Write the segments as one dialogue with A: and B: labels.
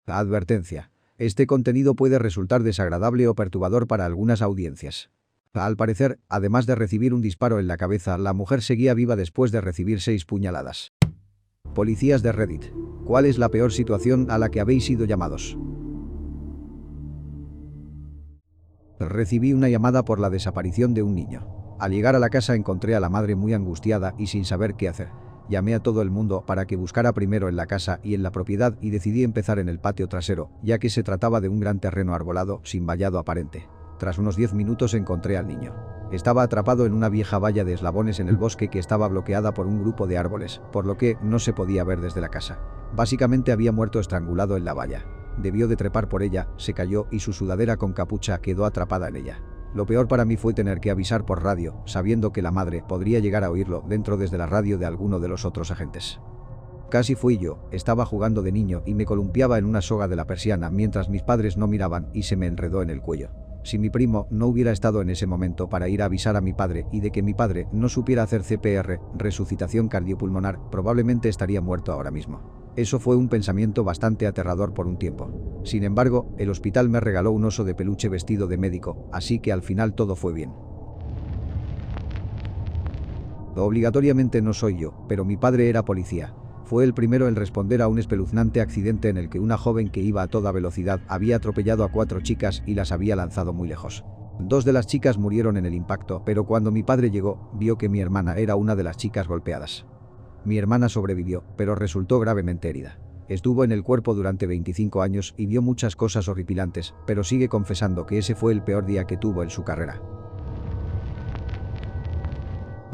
A: Advertencia. Este contenido puede resultar desagradable o perturbador para algunas audiencias. Al parecer, además de recibir un disparo en la cabeza, la mujer seguía viva después de recibir 6 puñaladas. Policías de Reddit. ¿Cuál es la peor situación a la que habéis sido llamados? Recibí una llamada por la desaparición de un niño. Al llegar a la casa encontré a la madre muy angustiada y sin saber qué hacer. Llamé a todo el mundo para que buscara primero en la casa y en la propiedad y decidí empezar en el patio trasero, ya que se trataba de un gran terreno arbolado sin vallado aparente. Tras unos 10 minutos encontré al niño. Estaba atrapado en una vieja valla de eslabones en el bosque que estaba bloqueada por un grupo de árboles, por lo que no se podía ver desde la casa. Básicamente había muerto estrangulado en la valla. Debió de trepar por ella, se cayó y su sudadera con capucha quedó atrapada en ella. Lo peor para mí fue tener que avisar por radio, sabiendo que la madre podría llegar a oírlo dentro desde la radio de alguno de los otros agentes. Casi fui yo, estaba jugando de niño y me columpiaba en una soga de la persiana mientras mis padres no miraban y se me enredó en el cuello. Si mi primo no hubiera estado en ese momento para ir a avisar a mi padre y de que mi padre no supiera hacer CPR, resucitación cardiopulmonar, probablemente estaría muerto ahora mismo. Eso fue un pensamiento bastante aterrador por un tiempo. Sin embargo, el hospital me regaló un oso de peluche vestido de médico, así que al final todo fue bien. Obligatoriamente no soy yo, pero mi padre era policía. Fue el primero en responder a un espeluznante accidente en el que una joven que iba a toda velocidad había atropellado a 4 chicas y las había lanzado muy lejos. 2 de las chicas murieron en el impacto, pero cuando mi padre llegó, vio que mi hermana era una de las chicas golpeadas. Mi hermana sobrevivió, pero resultó gravemente herida. Estuvo en el cuerpo durante 25 años y vio muchas cosas horripilantes, pero sigue confesando que ese fue el peor día que tuvo en su carrera.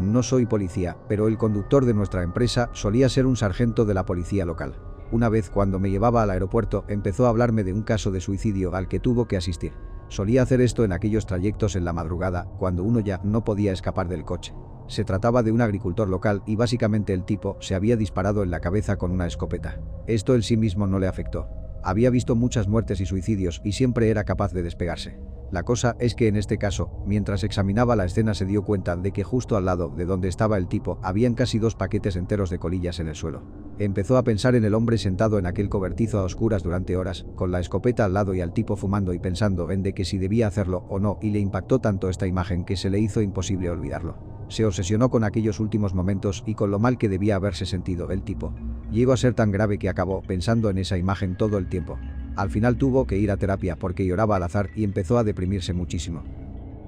A: No soy policía, pero el conductor de nuestra empresa solía ser un sargento de la policía local. Una vez cuando me llevaba al aeropuerto empezó a hablarme de un caso de suicidio al que tuvo que asistir. Solía hacer esto en aquellos trayectos en la madrugada, cuando uno ya no podía escapar del coche. Se trataba de un agricultor local y básicamente el tipo se había disparado en la cabeza con una escopeta. Esto en sí mismo no le afectó. Había visto muchas muertes y suicidios y siempre era capaz de despegarse. La cosa es que en este caso, mientras examinaba la escena se dio cuenta de que justo al lado de donde estaba el tipo habían casi 2 paquetes enteros de colillas en el suelo. Empezó a pensar en el hombre sentado en aquel cobertizo a oscuras durante horas, con la escopeta al lado y al tipo fumando y pensando en de que si debía hacerlo o no, y le impactó tanto esta imagen que se le hizo imposible olvidarlo. Se obsesionó con aquellos últimos momentos y con lo mal que debía haberse sentido el tipo. Llegó a ser tan grave que acabó pensando en esa imagen todo el tiempo. Al final tuvo que ir a terapia porque lloraba al azar y empezó a deprimirse muchísimo.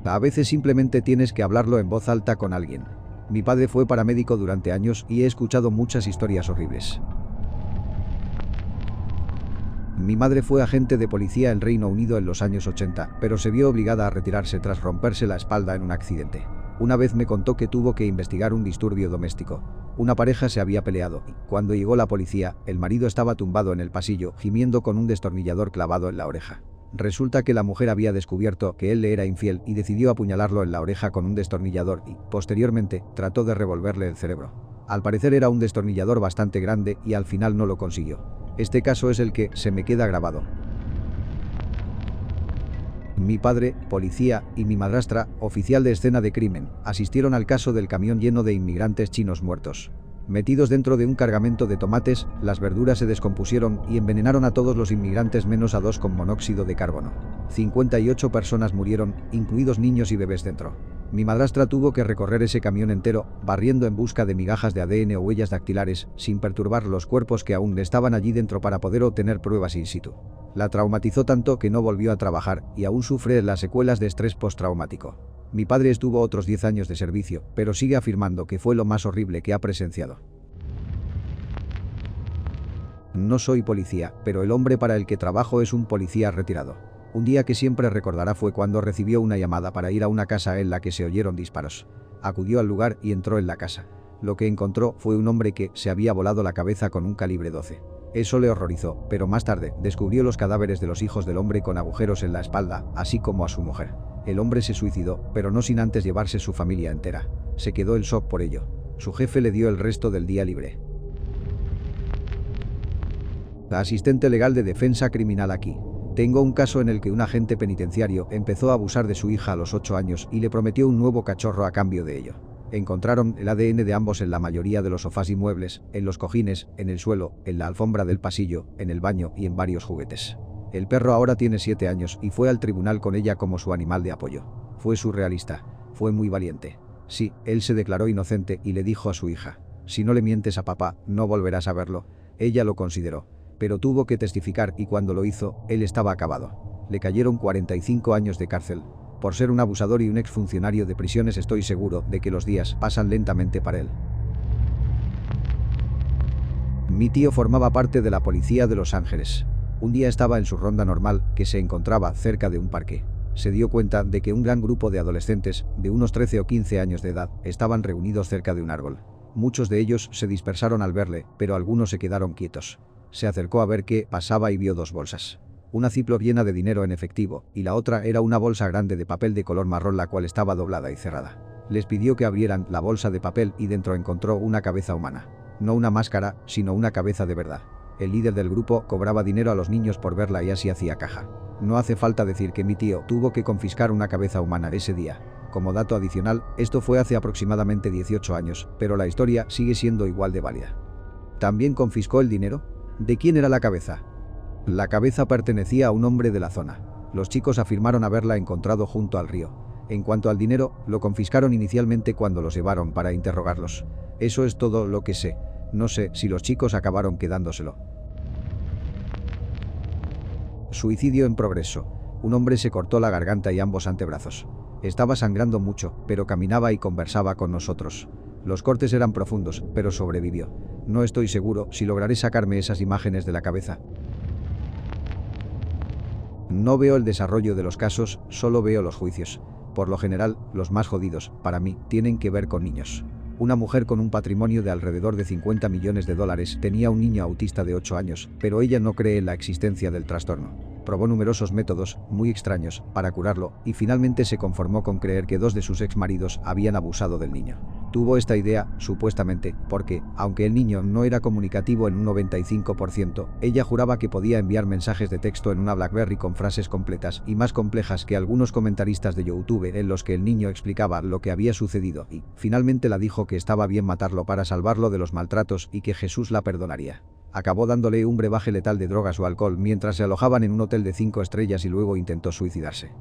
A: A veces simplemente tienes que hablarlo en voz alta con alguien. Mi padre fue paramédico durante años y he escuchado muchas historias horribles. Mi madre fue agente de policía en Reino Unido en los años 80, pero se vio obligada a retirarse tras romperse la espalda en un accidente. Una vez me contó que tuvo que investigar un disturbio doméstico. Una pareja se había peleado y, cuando llegó la policía, el marido estaba tumbado en el pasillo, gimiendo con un destornillador clavado en la oreja. Resulta que la mujer había descubierto que él le era infiel y decidió apuñalarlo en la oreja con un destornillador y, posteriormente, trató de revolverle el cerebro. Al parecer era un destornillador bastante grande y al final no lo consiguió. Este caso es el que se me queda grabado. Mi padre, policía, y mi madrastra, oficial de escena de crimen, asistieron al caso del camión lleno de inmigrantes chinos muertos. Metidos dentro de un cargamento de tomates, las verduras se descompusieron y envenenaron a todos los inmigrantes menos a 2 con monóxido de carbono. 58 personas murieron, incluidos niños y bebés dentro. Mi madrastra tuvo que recorrer ese camión entero, barriendo en busca de migajas de ADN o huellas dactilares, sin perturbar los cuerpos que aún estaban allí dentro para poder obtener pruebas in situ. La traumatizó tanto que no volvió a trabajar y aún sufre las secuelas de estrés postraumático. Mi padre estuvo otros 10 años de servicio, pero sigue afirmando que fue lo más horrible que ha presenciado. No soy policía, pero el hombre para el que trabajo es un policía retirado. Un día que siempre recordará fue cuando recibió una llamada para ir a una casa en la que se oyeron disparos. Acudió al lugar y entró en la casa. Lo que encontró fue un hombre que se había volado la cabeza con un calibre 12. Eso le horrorizó, pero más tarde descubrió los cadáveres de los hijos del hombre con agujeros en la espalda, así como a su mujer. El hombre se suicidó, pero no sin antes llevarse su familia entera. Se quedó en shock por ello. Su jefe le dio el resto del día libre. La asistente legal de defensa criminal aquí. Tengo un caso en el que un agente penitenciario empezó a abusar de su hija a los 8 años y le prometió un nuevo cachorro a cambio de ello. Encontraron el ADN de ambos en la mayoría de los sofás y muebles, en los cojines, en el suelo, en la alfombra del pasillo, en el baño y en varios juguetes. El perro ahora tiene 7 años y fue al tribunal con ella como su animal de apoyo. Fue surrealista. Fue muy valiente. Sí, él se declaró inocente y le dijo a su hija: si no le mientes a papá, no volverás a verlo. Ella lo consideró. Pero tuvo que testificar y cuando lo hizo, él estaba acabado. Le cayeron 45 años de cárcel. Por ser un abusador y un exfuncionario de prisiones estoy seguro de que los días pasan lentamente para él. Mi tío formaba parte de la policía de Los Ángeles. Un día estaba en su ronda normal, que se encontraba cerca de un parque. Se dio cuenta de que un gran grupo de adolescentes, de unos 13 o 15 años de edad, estaban reunidos cerca de un árbol. Muchos de ellos se dispersaron al verle, pero algunos se quedaron quietos. Se acercó a ver qué pasaba y vio 2 bolsas. Una Ziploc llena de dinero en efectivo, y la otra era una bolsa grande de papel de color marrón la cual estaba doblada y cerrada. Les pidió que abrieran la bolsa de papel y dentro encontró una cabeza humana. No una máscara, sino una cabeza de verdad. El líder del grupo cobraba dinero a los niños por verla y así hacía caja. No hace falta decir que mi tío tuvo que confiscar una cabeza humana ese día. Como dato adicional, esto fue hace aproximadamente 18 años, pero la historia sigue siendo igual de válida. ¿También confiscó el dinero? ¿De quién era la cabeza? La cabeza pertenecía a un hombre de la zona. Los chicos afirmaron haberla encontrado junto al río. En cuanto al dinero, lo confiscaron inicialmente cuando los llevaron para interrogarlos. Eso es todo lo que sé. No sé si los chicos acabaron quedándoselo. Suicidio en progreso. Un hombre se cortó la garganta y ambos antebrazos. Estaba sangrando mucho, pero caminaba y conversaba con nosotros. Los cortes eran profundos, pero sobrevivió. No estoy seguro si lograré sacarme esas imágenes de la cabeza. No veo el desarrollo de los casos, solo veo los juicios. Por lo general, los más jodidos, para mí, tienen que ver con niños. Una mujer con un patrimonio de alrededor de 50 millones de dólares tenía un niño autista de 8 años, pero ella no cree en la existencia del trastorno. Probó numerosos métodos, muy extraños, para curarlo, y finalmente se conformó con creer que 2 de sus exmaridos habían abusado del niño. Tuvo esta idea, supuestamente, porque, aunque el niño no era comunicativo en un 95%, ella juraba que podía enviar mensajes de texto en una BlackBerry con frases completas y más complejas que algunos comentaristas de YouTube en los que el niño explicaba lo que había sucedido y, finalmente la dijo que estaba bien matarlo para salvarlo de los maltratos y que Jesús la perdonaría. Acabó dándole un brebaje letal de drogas o alcohol mientras se alojaban en un hotel de 5 estrellas y luego intentó suicidarse.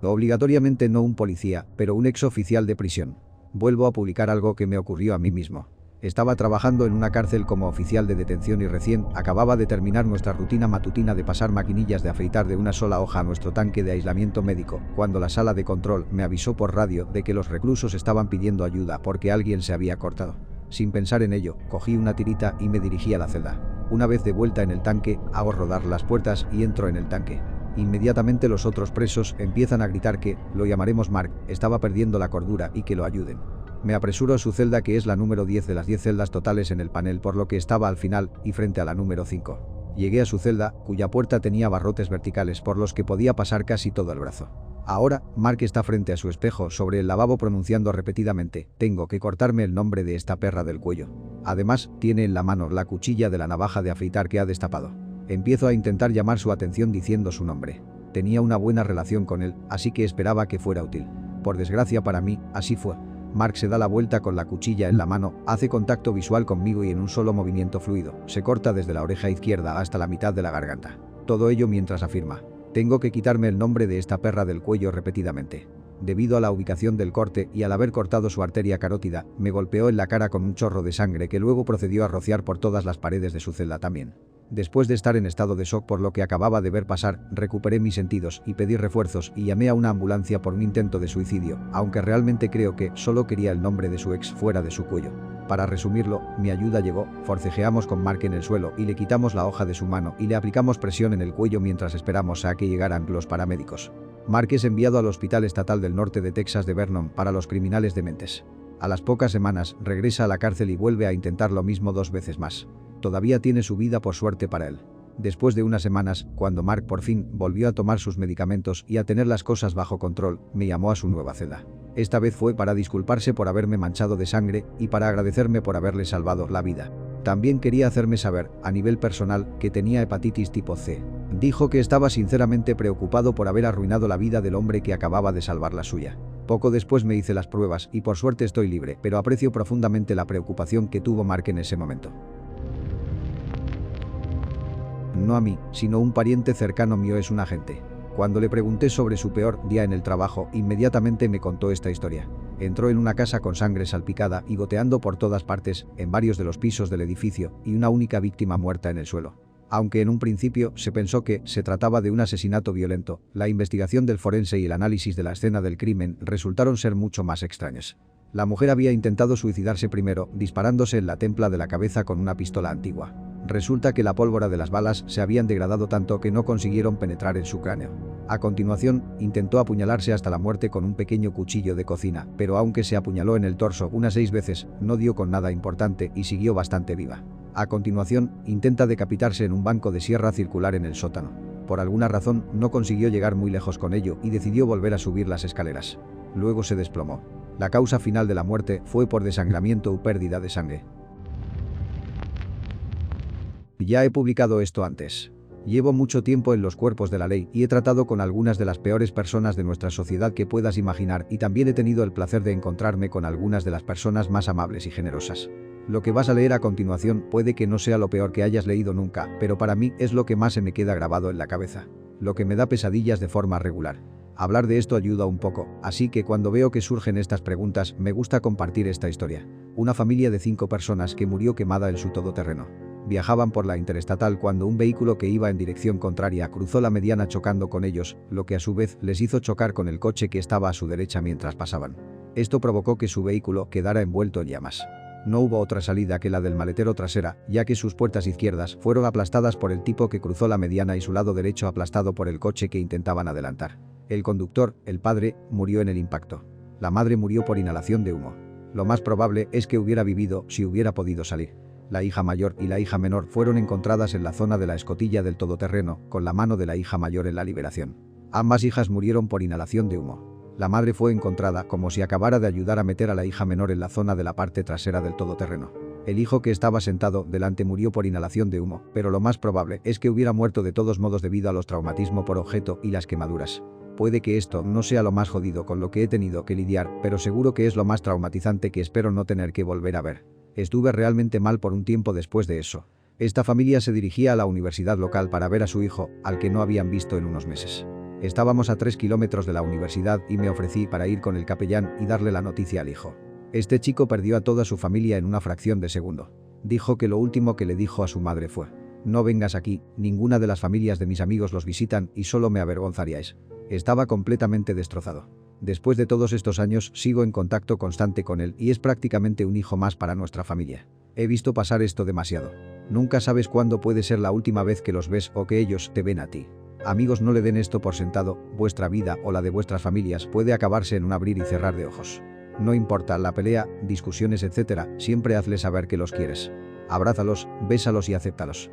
A: Obligatoriamente no un policía, pero un exoficial de prisión. Vuelvo a publicar algo que me ocurrió a mí mismo. Estaba trabajando en una cárcel como oficial de detención y recién acababa de terminar nuestra rutina matutina de pasar maquinillas de afeitar de una sola hoja a nuestro tanque de aislamiento médico, cuando la sala de control me avisó por radio de que los reclusos estaban pidiendo ayuda porque alguien se había cortado. Sin pensar en ello, cogí una tirita y me dirigí a la celda. Una vez de vuelta en el tanque, hago rodar las puertas y entro en el tanque. Inmediatamente los otros presos empiezan a gritar que, lo llamaremos Mark, estaba perdiendo la cordura y que lo ayuden. Me apresuro a su celda que es la número 10 de las 10 celdas totales en el panel por lo que estaba al final y frente a la número 5. Llegué a su celda, cuya puerta tenía barrotes verticales por los que podía pasar casi todo el brazo. Ahora, Mark está frente a su espejo sobre el lavabo pronunciando repetidamente, tengo que cortarme el nombre de esta perra del cuello. Además, tiene en la mano la cuchilla de la navaja de afeitar que ha destapado. Empiezo a intentar llamar su atención diciendo su nombre. Tenía una buena relación con él, así que esperaba que fuera útil. Por desgracia para mí, así fue. Mark se da la vuelta con la cuchilla en la mano, hace contacto visual conmigo y en un solo movimiento fluido, se corta desde la oreja izquierda hasta la mitad de la garganta. Todo ello mientras afirma, tengo que quitarme el nombre de esta perra del cuello repetidamente. Debido a la ubicación del corte y al haber cortado su arteria carótida, me golpeó en la cara con un chorro de sangre que luego procedió a rociar por todas las paredes de su celda también. Después de estar en estado de shock por lo que acababa de ver pasar, recuperé mis sentidos y pedí refuerzos y llamé a una ambulancia por un intento de suicidio, aunque realmente creo que solo quería el nombre de su ex fuera de su cuello. Para resumirlo, mi ayuda llegó, forcejeamos con Mark en el suelo y le quitamos la hoja de su mano y le aplicamos presión en el cuello mientras esperamos a que llegaran los paramédicos. Mark es enviado al Hospital Estatal del Norte de Texas de Vernon para los criminales dementes. A las pocas semanas, regresa a la cárcel y vuelve a intentar lo mismo 2 veces más. Todavía tiene su vida por suerte para él. Después de unas semanas, cuando Mark por fin volvió a tomar sus medicamentos y a tener las cosas bajo control, me llamó a su nueva celda. Esta vez fue para disculparse por haberme manchado de sangre y para agradecerme por haberle salvado la vida. También quería hacerme saber, a nivel personal, que tenía hepatitis tipo C. Dijo que estaba sinceramente preocupado por haber arruinado la vida del hombre que acababa de salvar la suya. Poco después me hice las pruebas y por suerte estoy libre, pero aprecio profundamente la preocupación que tuvo Mark en ese momento. No a mí, sino un pariente cercano mío es un agente. Cuando le pregunté sobre su peor día en el trabajo, inmediatamente me contó esta historia. Entró en una casa con sangre salpicada y goteando por todas partes, en varios de los pisos del edificio, y una única víctima muerta en el suelo. Aunque en un principio se pensó que se trataba de un asesinato violento, la investigación del forense y el análisis de la escena del crimen resultaron ser mucho más extrañas. La mujer había intentado suicidarse primero, disparándose en la templa de la cabeza con una pistola antigua. Resulta que la pólvora de las balas se habían degradado tanto que no consiguieron penetrar en su cráneo. A continuación, intentó apuñalarse hasta la muerte con un pequeño cuchillo de cocina, pero aunque se apuñaló en el torso unas 6 veces, no dio con nada importante y siguió bastante viva. A continuación, intenta decapitarse en un banco de sierra circular en el sótano. Por alguna razón, no consiguió llegar muy lejos con ello y decidió volver a subir las escaleras. Luego se desplomó. La causa final de la muerte fue por desangramiento u pérdida de sangre. Ya he publicado esto antes. Llevo mucho tiempo en los cuerpos de la ley y he tratado con algunas de las peores personas de nuestra sociedad que puedas imaginar y también he tenido el placer de encontrarme con algunas de las personas más amables y generosas. Lo que vas a leer a continuación puede que no sea lo peor que hayas leído nunca, pero para mí es lo que más se me queda grabado en la cabeza. Lo que me da pesadillas de forma regular. Hablar de esto ayuda un poco, así que cuando veo que surgen estas preguntas me gusta compartir esta historia. Una familia de 5 personas que murió quemada en su todoterreno. Viajaban por la interestatal cuando un vehículo que iba en dirección contraria cruzó la mediana chocando con ellos, lo que a su vez les hizo chocar con el coche que estaba a su derecha mientras pasaban. Esto provocó que su vehículo quedara envuelto en llamas. No hubo otra salida que la del maletero trasera, ya que sus puertas izquierdas fueron aplastadas por el tipo que cruzó la mediana y su lado derecho aplastado por el coche que intentaban adelantar. El conductor, el padre, murió en el impacto. La madre murió por inhalación de humo. Lo más probable es que hubiera vivido si hubiera podido salir. La hija mayor y la hija menor fueron encontradas en la zona de la escotilla del todoterreno, con la mano de la hija mayor en la liberación. Ambas hijas murieron por inhalación de humo. La madre fue encontrada como si acabara de ayudar a meter a la hija menor en la zona de la parte trasera del todoterreno. El hijo que estaba sentado delante murió por inhalación de humo, pero lo más probable es que hubiera muerto de todos modos debido a los traumatismos por objeto y las quemaduras. Puede que esto no sea lo más jodido con lo que he tenido que lidiar, pero seguro que es lo más traumatizante que espero no tener que volver a ver. Estuve realmente mal por un tiempo después de eso. Esta familia se dirigía a la universidad local para ver a su hijo, al que no habían visto en unos meses. Estábamos a 3 kilómetros de la universidad y me ofrecí para ir con el capellán y darle la noticia al hijo. Este chico perdió a toda su familia en una fracción de segundo. Dijo que lo último que le dijo a su madre fue: "No vengas aquí, ninguna de las familias de mis amigos los visitan y solo me avergonzaríais". Estaba completamente destrozado. Después de todos estos años sigo en contacto constante con él y es prácticamente un hijo más para nuestra familia. He visto pasar esto demasiado. Nunca sabes cuándo puede ser la última vez que los ves o que ellos te ven a ti. Amigos, no le den esto por sentado, vuestra vida o la de vuestras familias puede acabarse en un abrir y cerrar de ojos. No importa la pelea, discusiones, etc., siempre hazles saber que los quieres. Abrázalos, bésalos y acéptalos.